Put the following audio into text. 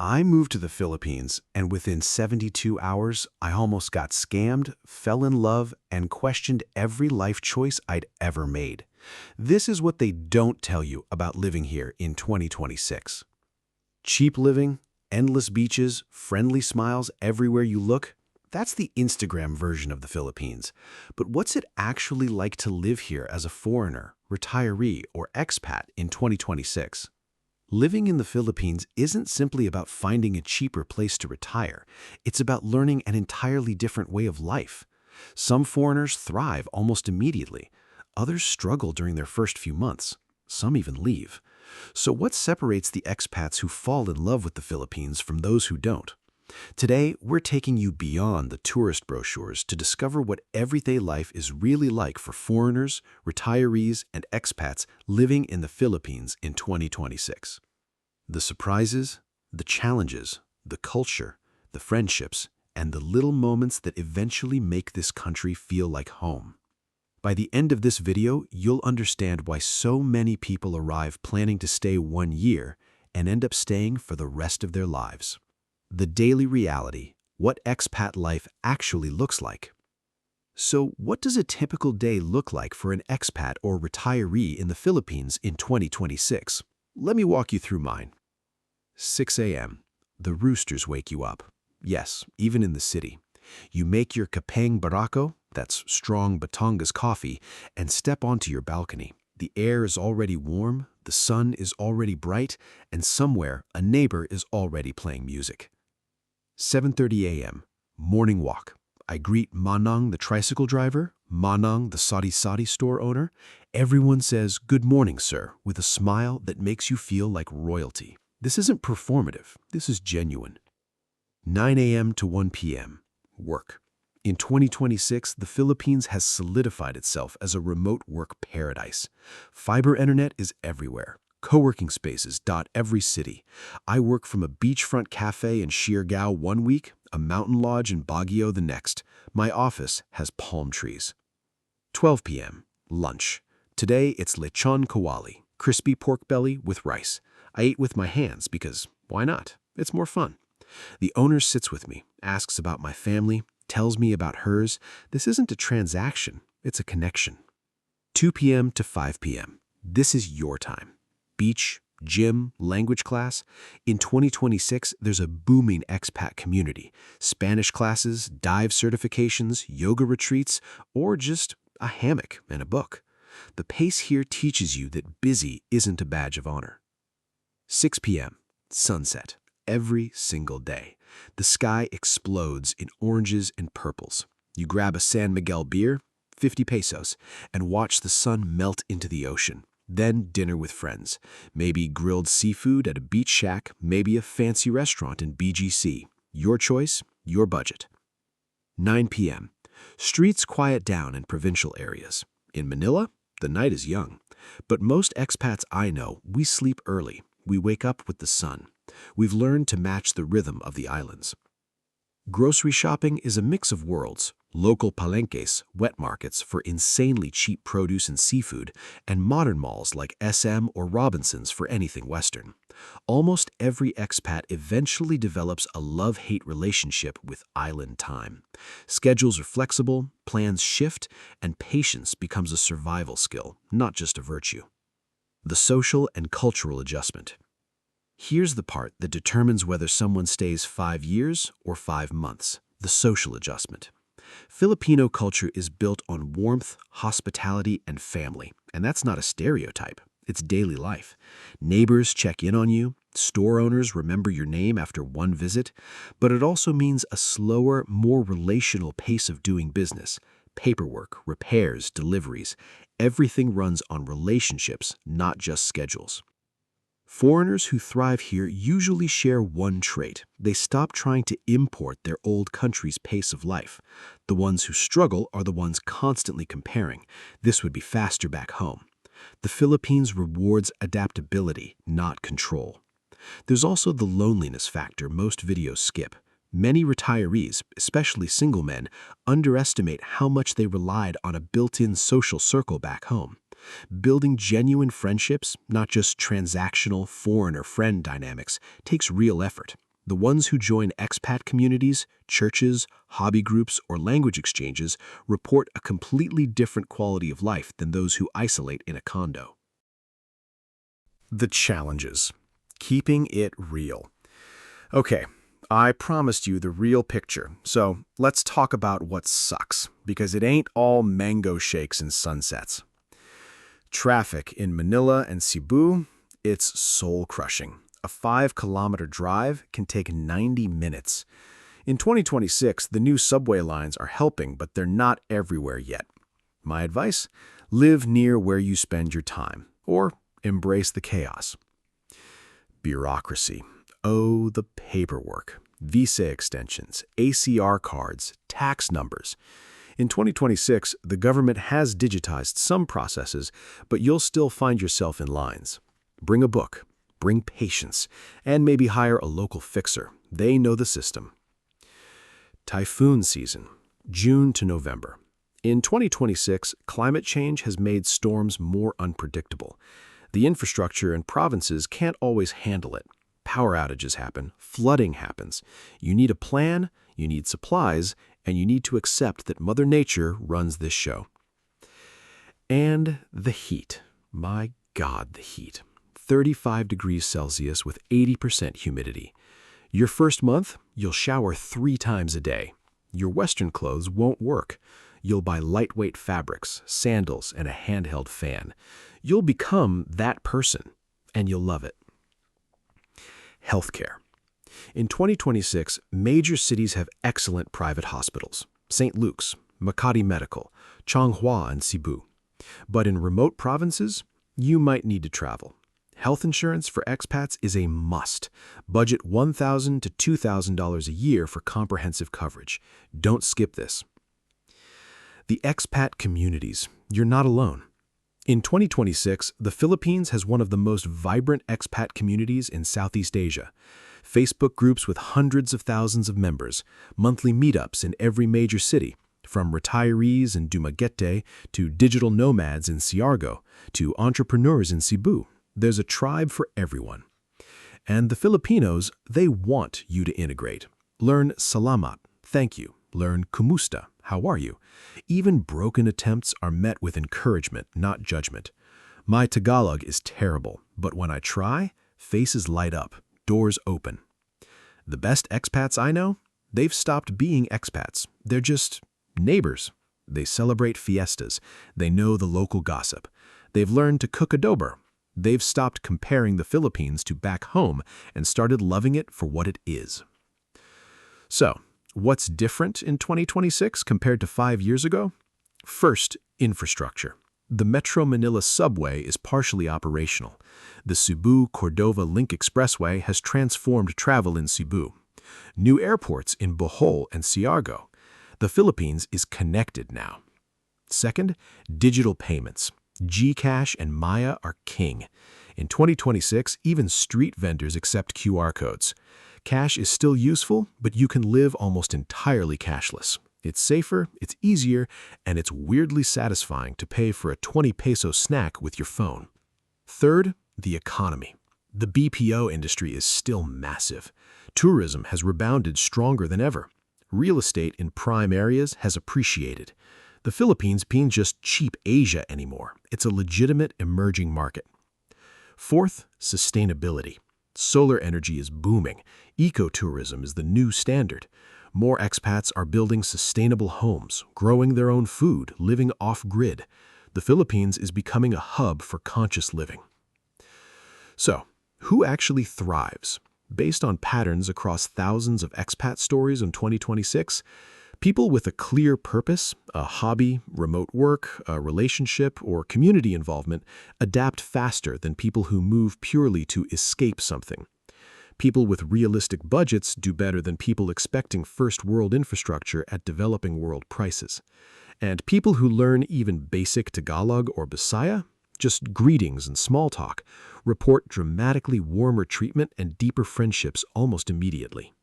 I moved to the Philippines, and within 72 hours, I almost got scammed, fell in love, and questioned every life choice I'd ever made. This is what they don't tell you about living here in 2026. Cheap living, endless beaches, friendly smiles everywhere you look. That's the Instagram version of the Philippines. But what's it actually like to live here as a foreigner, retiree, or expat in 2026? Living in the Philippines isn't simply about finding a cheaper place to retire. It's about learning an entirely different way of life. Some foreigners thrive almost immediately. Others struggle during their first few months. Some even leave. So what separates the expats who fall in love with the Philippines from those who don't? Today, we're taking you beyond the tourist brochures to discover what everyday life is really like for foreigners, retirees, and expats living in the Philippines in 2026. The surprises, the challenges, the culture, the friendships, and the little moments that eventually make this country feel like home. By the end of this video, you'll understand why so many people arrive planning to stay 1 year and end up staying for the rest of their lives. The daily reality, what expat life actually looks like. So what does a typical day look like for an expat or retiree in the Philippines in 2026? Let me walk you through mine. 6 a.m. The roosters wake you up. Yes, even in the city. You make your kapeng barako, that's strong Batangas coffee, and step onto your balcony. The air is already warm, the sun is already bright, and somewhere a neighbor is already playing music. 7:30 a.m. Morning walk. I greet Manang, the tricycle driver, Manang, the sari-sari store owner. Everyone says, "Good morning, sir," with a smile that makes you feel like royalty. This isn't performative. This is genuine. 9 a.m. to 1 p.m. Work. In 2026, the Philippines has solidified itself as a remote work paradise. Fiber internet is everywhere. Co-working spaces dot every city. I work from a beachfront cafe in Siargao 1 week, a mountain lodge in Baguio the next. My office has palm trees. 12 p.m. Lunch. Today it's lechon kawali, crispy pork belly with rice. I ate with my hands because why not? It's more fun. The owner sits with me, asks about my family, tells me about hers. This isn't a transaction, it's a connection. 2 p.m. to 5 p.m. This is your time. Beach, gym, language class. In 2026, there's a booming expat community. Spanish classes, dive certifications, yoga retreats, or just a hammock and a book. The pace here teaches you that busy isn't a badge of honor. 6 p.m. Sunset. Every single day. The sky explodes in oranges and purples. You grab a San Miguel beer, 50 pesos, and watch the sun melt into the ocean. Then dinner with friends. Maybe grilled seafood at a beach shack, maybe a fancy restaurant in BGC. Your choice, your budget. 9 p.m. Streets quiet down in provincial areas. In Manila, the night is young. But most expats I know, we sleep early. We wake up with the sun. We've learned to match the rhythm of the islands. Grocery shopping is a mix of worlds. Local palenques, wet markets for insanely cheap produce and seafood, and modern malls like SM or Robinsons for anything Western. Almost every expat eventually develops a love-hate relationship with island time. Schedules are flexible, plans shift, and patience becomes a survival skill, not just a virtue. The social and cultural adjustment. Here's the part that determines whether someone stays 5 years or 5 months, the social adjustment. Filipino culture is built on warmth, hospitality, and family, and that's not a stereotype. It's daily life. Neighbors check in on you, store owners remember your name after one visit, but it also means a slower, more relational pace of doing business. Paperwork, repairs, deliveries, everything runs on relationships, not just schedules. Foreigners who thrive here usually share one trait. They stop trying to import their old country's pace of life. The ones who struggle are the ones constantly comparing. This would be faster back home. The Philippines rewards adaptability, not control. There's also the loneliness factor most videos skip. Many retirees, especially single men, underestimate how much they relied on a built-in social circle back home. Building genuine friendships, not just transactional foreigner-friend dynamics, takes real effort. The ones who join expat communities, churches, hobby groups, or language exchanges report a completely different quality of life than those who isolate in a condo. The challenges. Keeping it real. Okay, I promised you the real picture, so let's talk about what sucks, because it ain't all mango shakes and sunsets. Traffic in Manila and Cebu, it's soul-crushing. A 5-kilometer drive can take 90 minutes. In 2026, the new subway lines are helping, but they're not everywhere yet. My advice? Live near where you spend your time, or embrace the chaos. Bureaucracy. Oh, the paperwork. Visa extensions, ACR cards, tax numbers. In 2026, the government has digitized some processes, but you'll still find yourself in lines. Bring a book, bring patience, and maybe hire a local fixer. They know the system. Typhoon season, June to November. In 2026, climate change has made storms more unpredictable. The infrastructure in provinces can't always handle it. Power outages happen, flooding happens. You need a plan, you need supplies, and you need to accept that Mother Nature runs this show. And the heat. My God, the heat. 35 degrees Celsius with 80% humidity. Your first month, you'll shower 3 times a day. Your Western clothes won't work. You'll buy lightweight fabrics, sandals, and a handheld fan. You'll become that person, and you'll love it. Healthcare. In 2026, major cities have excellent private hospitals. St. Luke's, Makati Medical, Changhua, and Cebu. But in remote provinces, you might need to travel. Health insurance for expats is a must. Budget $1,000 to $2,000 a year for comprehensive coverage. Don't skip this. The expat communities. You're not alone. In 2026, the Philippines has one of the most vibrant expat communities in Southeast Asia. Facebook groups with hundreds of thousands of members, monthly meetups in every major city, from retirees in Dumaguete to digital nomads in Siargao to entrepreneurs in Cebu. There's a tribe for everyone. And the Filipinos, they want you to integrate. Learn salamat, thank you. Learn kumusta, how are you? Even broken attempts are met with encouragement, not judgment. My Tagalog is terrible, but when I try, faces light up, doors open. The best expats I know, they've stopped being expats. They're just neighbors. They celebrate fiestas. They know the local gossip. They've learned to cook adobo. They've stopped comparing the Philippines to back home and started loving it for what it is. So, what's different in 2026 compared to 5 years ago? First, infrastructure. The Metro Manila subway is partially operational. The Cebu-Cordova Link Expressway has transformed travel in Cebu. New airports in Bohol and Siargao. The Philippines is connected now. Second, digital payments. GCash and Maya are king. In 2026, even street vendors accept QR codes. Cash is still useful, but you can live almost entirely cashless. It's safer, it's easier, and it's weirdly satisfying to pay for a 20 peso snack with your phone. Third, the economy. The BPO industry is still massive. Tourism has rebounded stronger than ever. Real estate in prime areas has appreciated. The Philippines being just cheap Asia anymore. It's a legitimate emerging market. Fourth, sustainability. Solar energy is booming. Ecotourism is the new standard. More expats are building sustainable homes, growing their own food, living off-grid. The Philippines is becoming a hub for conscious living. So, who actually thrives? Based on patterns across thousands of expat stories in 2026, people with a clear purpose, a hobby, remote work, a relationship, or community involvement adapt faster than people who move purely to escape something. People with realistic budgets do better than people expecting first-world infrastructure at developing world prices. And people who learn even basic Tagalog or Bisaya, just greetings and small talk, report dramatically warmer treatment and deeper friendships almost immediately.